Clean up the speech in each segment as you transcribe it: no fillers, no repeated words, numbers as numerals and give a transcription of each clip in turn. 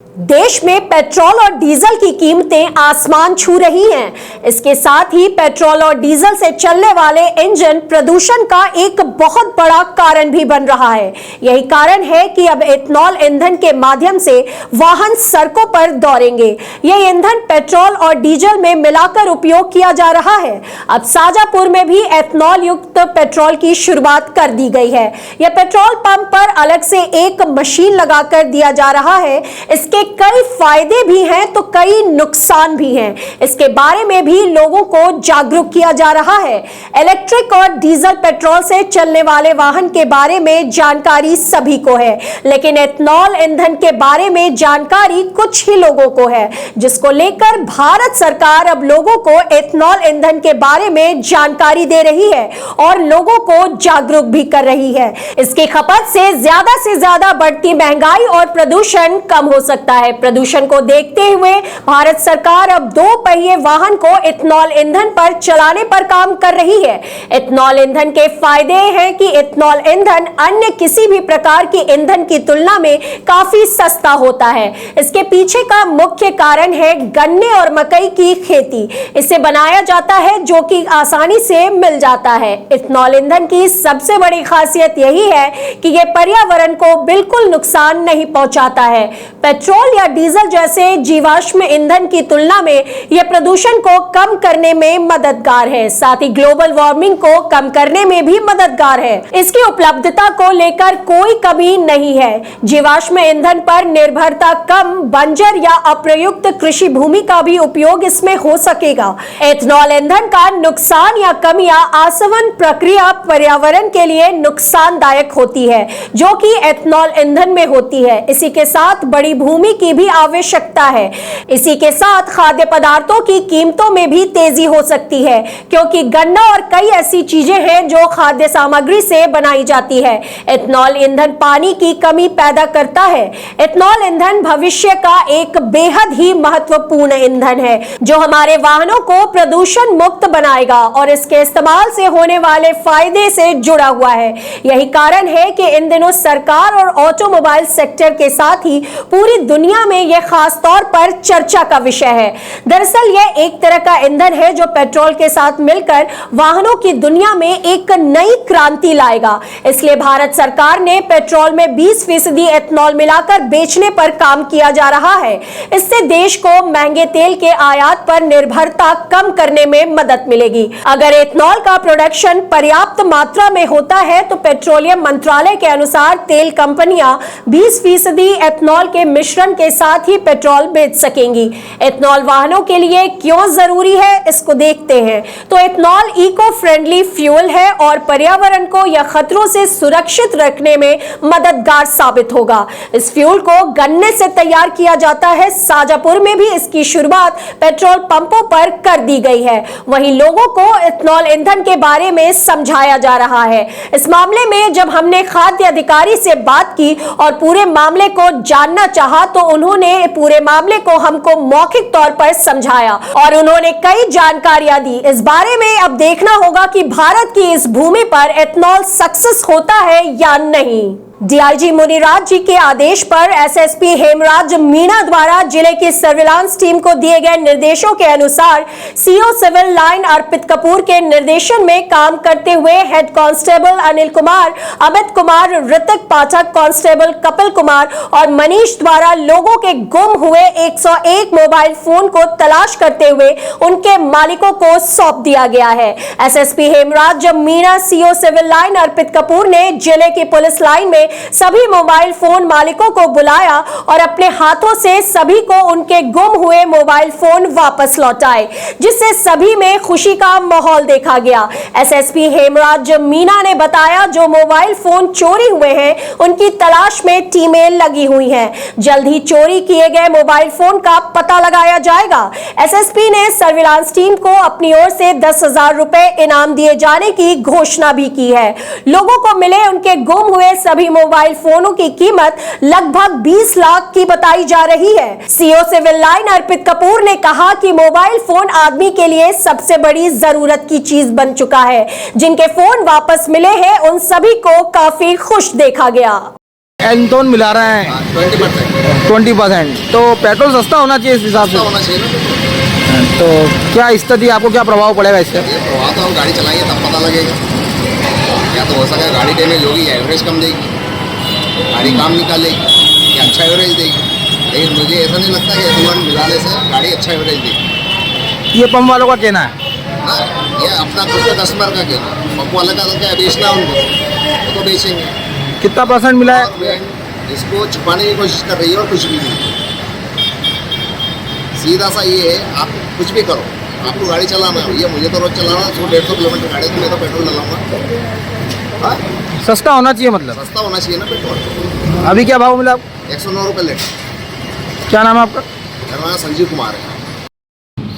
देश में पेट्रोल और डीजल की कीमतें आसमान छू रही हैं। इसके साथ ही पेट्रोल और डीजल से चलने वाले इंजन प्रदूषण का एक बहुत बड़ा कारण भी बन रहा है। यही कारण है कि अब इथेनॉल ईंधन के माध्यम से वाहन सड़कों पर दौड़ेंगे। यह ईंधन पेट्रोल और डीजल में मिलाकर उपयोग किया जा रहा है। अब शाजापुर में भी इथेनॉल युक्त पेट्रोल की शुरुआत कर दी गई है। यह पेट्रोल पंप पर अलग से एक मशीन लगाकर दिया जा रहा है। इसके कई फायदे भी हैं तो कई नुकसान भी हैं। इसके बारे में भी लोगों को जागरूक किया जा रहा है। इलेक्ट्रिक और डीजल पेट्रोल से चलने वाले वाहन के बारे में जानकारी सभी को है, लेकिन इथेनॉल ईंधन के बारे में जानकारी कुछ ही लोगों को है, जिसको लेकर भारत सरकार अब लोगों को इथेनॉल ईंधन के बारे में जानकारी दे रही है और लोगों को जागरूक भी कर रही है। इसकी खपत से ज्यादा बढ़ती महंगाई और प्रदूषण कम हो सकता है। प्रदूषण को देखते हुए भारत सरकार अब 2 पहिए वाहन को इथेनॉल ईंधन पर चलाने पर काम कर रही है। इथेनॉल ईंधन के फायदे हैं कि इथेनॉल ईंधन अन्य किसी भी प्रकार की ईंधन की तुलना में काफी सस्ता होता है। इसके पीछे का मुख्य कारण है गन्ने और मकई की खेती। इसे बनाया जाता है जो कि आसानी से मिल जाता है। इथेनॉल ईंधन की सबसे बड़ी खासियत यही है कि यह पर्यावरण को बिल्कुल नुकसान नहीं पहुंचाता है। पेट्रोल या डीजल जैसे जीवाश्म ईंधन की तुलना में यह प्रदूषण को कम करने में मददगार है, साथ ही ग्लोबल वार्मिंग को कम करने में भी मददगार है। इसकी उपलब्धता को लेकर कोई कमी नहीं है। जीवाश्म ईंधन पर निर्भरता कम, बंजर या अप्रयुक्त कृषि भूमि का भी उपयोग इसमें हो सकेगा। इथेनॉल ईंधन का नुकसान या कमियां आसवन प्रक्रिया पर्यावरण के लिए नुकसानदायक होती है, जो कि इथेनॉल ईंधन में होती है। इसी के साथ बड़ी भूमि की भी आवश्यकता है। इसी के साथ खाद्य पदार्थों की कीमतों में भी तेजी हो सकती है, क्योंकि गन्ना और कई ऐसी चीजें हैं जो खाद्य सामग्री से बनाई जाती है। इथेनॉल ईंधन पानी की कमी पैदा करता है। इथेनॉल ईंधन भविष्य का एक बेहद ही महत्वपूर्ण ईंधन है, जो हमारे वाहनों को प्रदूषण मुक्त बनाएगा और इसके इस्तेमाल से होने वाले फायदे से जुड़ा हुआ है। यही कारण है कि इन दिनों सरकार और ऑटोमोबाइल सेक्टर के साथ ही पूरी दुनिया में यह खास तौर पर चर्चा का विषय है। दरअसल यह एक तरह का ईंधन है जो पेट्रोल के साथ मिलकर वाहनों की दुनिया में एक नई क्रांति लाएगा। इसलिए भारत सरकार ने पेट्रोल में 20% इथेनॉल मिलाकर बेचने पर काम किया जा रहा है। इससे देश को महंगे तेल के आयात पर निर्भरता कम करने में मदद मिलेगी। अगर इथेनॉल का प्रोडक्शन पर्याप्त मात्रा में होता है तो पेट्रोलियम मंत्रालय के अनुसार तेल कंपनियां 20% इथेनॉल के मिश्रण के साथ ही पेट्रोल बेच सकेंगी। इथेनॉल वाहनों के लिए क्यों जरूरी है, इसको देखते हैं। तो इथेनॉल इको फ्रेंडली फ्यूल है और पर्यावरण को या खतरों से सुरक्षित रखने में मददगार साबित होगा। इस फ्यूल को गन्ने से तैयार किया जाता है। शाजापुर में भी इसकी शुरुआत पेट्रोल पंपों पर कर दी गई है। वहीं लोगों को इथेनॉल ईंधन के बारे में समझाया जा रहा है। इस मामले में जब हमने खाद्य अधिकारी से बात की और पूरे मामले को जानना चाहा तो उन्होंने पूरे मामले को हमको मौखिक तौर पर समझाया और उन्होंने कई जानकारियां दी। इस बारे में अब देखना होगा कि भारत की इस भूमि पर इथेनॉल सक्सेस होता है या नहीं। डीआईजी मुनिराज जी के आदेश पर एसएसपी हेमराज मीणा द्वारा जिले की सर्विलांस टीम को दिए गए निर्देशों के अनुसार CO civil line Arpit Kapoor के निर्देशन में काम करते हुए हेड कांस्टेबल अनिल कुमार, अमित कुमार, ऋतिक पाठक, कांस्टेबल कपिल कुमार और मनीष द्वारा लोगों के गुम हुए 101 मोबाइल फोन को तलाश करते हुए उनके मालिकों को सौंप दिया गया है। SSP Hemraj Meena, CO civil line Arpit Kapoor ने जिले की पुलिस लाइन में सभी मोबाइल फोन मालिकों को बुलाया और अपने हाथों से सभी को उनके गुम हुए मोबाइल फोन वापस लौटाए, जिससे सभी में खुशी का माहौल देखा गया। एसएसपी हेमराज मीणा ने बताया, जो मोबाइल फोन चोरी हुए हैं उनकी तलाश में टीमें लगी हुई हैं। जल्द ही चोरी किए गए मोबाइल फोन का पता लगाया जाएगा। एसएसपी ने सर्विलांस टीम को अपनी ओर से 10,000 रुपए इनाम दिए जाने की घोषणा भी की है। लोगों को मिले उनके गुम हुए सभी मोबाइल फोनों की कीमत लगभग 20 लाख की बताई जा रही है। CO civil line Arpit Kapoor ने कहा कि मोबाइल फोन आदमी के लिए सबसे बड़ी जरूरत की चीज बन चुका है। जिनके फोन वापस मिले हैं उन सभी को काफी खुश देखा गया। एंटोन मिला रहे हैं 20% 20%। तो पेट्रोल सस्ता होना चाहिए इस हिसाब से। होना चाहिए ना। तो क्या स्थिति, आपको क्या प्रभाव पड़ेगा इससे? ये प्रभाव तो हम गाड़ी चलाएंगे तब पता लगेगा। या तो हो सकेगा गाड़ी डैमेज होगी या एवरेज कम देगी, गाड़ी काम निकालेगी या अच्छा एवरेज देगी। लेकिन मुझे ऐसा नहीं लगता कि एथेनॉल मिलाने से गाड़ी अच्छा एवरेज देगी। ये पंप वालों का कहना है। हाँ, ये अपना खुद के कस्टमर का कहना, पंप वाले का तो क्या बेचना उनको, वो तो बेचेंगे। कितना परसेंट मिला है? गवर्नमेंट इसको छुपाने की कोशिश कर रही है और कुछ भी नहीं। सीधा सा ये है, आप कुछ भी करो, आपको गाड़ी चलाना है, ये मुझे तो रोज चलाना 100-150 किलोमीटर गाड़ी, तो मैं तो पेट्रोल डलाऊंगा। हाँ, सस्ता होना चाहिए मतलब। सस्ता होना चाहिए ना पेट्रोल। अभी क्या भाव मिला आपको? 109 रुपये लीटर। क्या नाम है आपका? मेरा नाम संजीव कुमार है।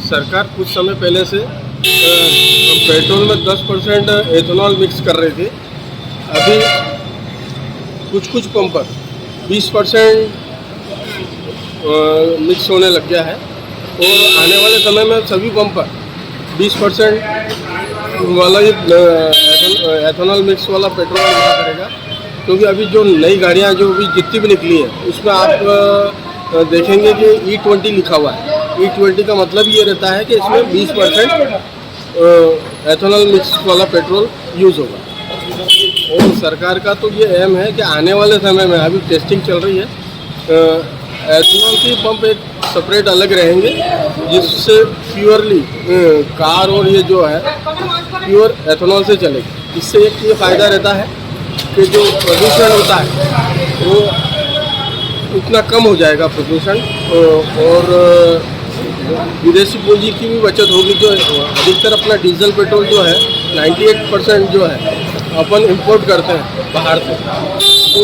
सरकार कुछ समय पहले से पेट्रोल में 10% एथेनॉल मिक्स कर रही थी। अभी कुछ पंप पर 20% मिक्स होने लग गया है और आने वाले समय में सभी पंप पर 20% वाला ये एथेनॉल मिक्स वाला पेट्रोल मिला करेगा। क्योंकि अभी जो नई गाड़ियाँ जो भी जितनी भी निकली हैं उसमें आप देखेंगे कि E20 लिखा हुआ है। E20 का मतलब ये रहता है कि इसमें 20% एथेनॉल मिक्स वाला पेट्रोल यूज़ होगा। और सरकार का तो ये एम है कि आने वाले समय में, अभी टेस्टिंग चल रही है, एथेनॉल की पंप एक सेपरेट अलग रहेंगे जिससे प्योरली कार और ये जो है प्योर एथेनॉल से चलेगी। इससे एक ये फ़ायदा रहता है कि जो प्रदूषण होता है वो उतना कम हो जाएगा प्रदूषण, और विदेशी पूंजी की भी बचत होगी। जो अधिकतर अपना डीजल पेट्रोल जो है 98% जो है अपन इंपोर्ट करते हैं बाहर से, तो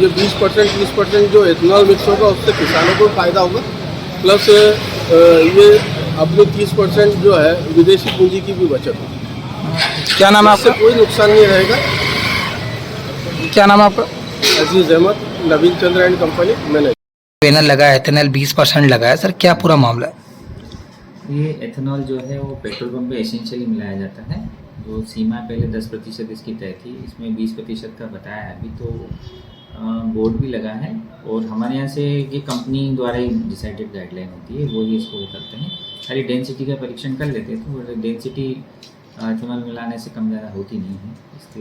ये 20% जो एथेनॉल मिक्स होगा उससे किसानों को फ़ायदा होगा, प्लस ये अपने 30% जो है विदेशी पूंजी की भी बचत होगी। क्या नाम है इससे आपका? कोई नुकसान नहीं रहेगा। क्या नाम है आपका? अजीज अहमद, नवीन चंद्र एंड कंपनी, मैंने बैनर लगा है, एथेनॉल 20% लगा है सर, क्या पूरा मामला है? ये एथेनॉल जो है वो पेट्रोल पंप पे एसेंशियली मिलाया जाता है। जो सीमा पहले 10% इसकी तय थी, इसमें 20% का बताया है। अभी तो बोर्ड भी लगा है और हमारे यहाँ से ये कंपनी द्वारा ही डिसाइडेड गाइडलाइन होती है, वो ही इसको करते हैं। खाली डेंसिटी का परीक्षण कर लेते हैं, तो डेंसिटी एथेनॉल मिलाने से कम ज़्यादा होती नहीं है इसके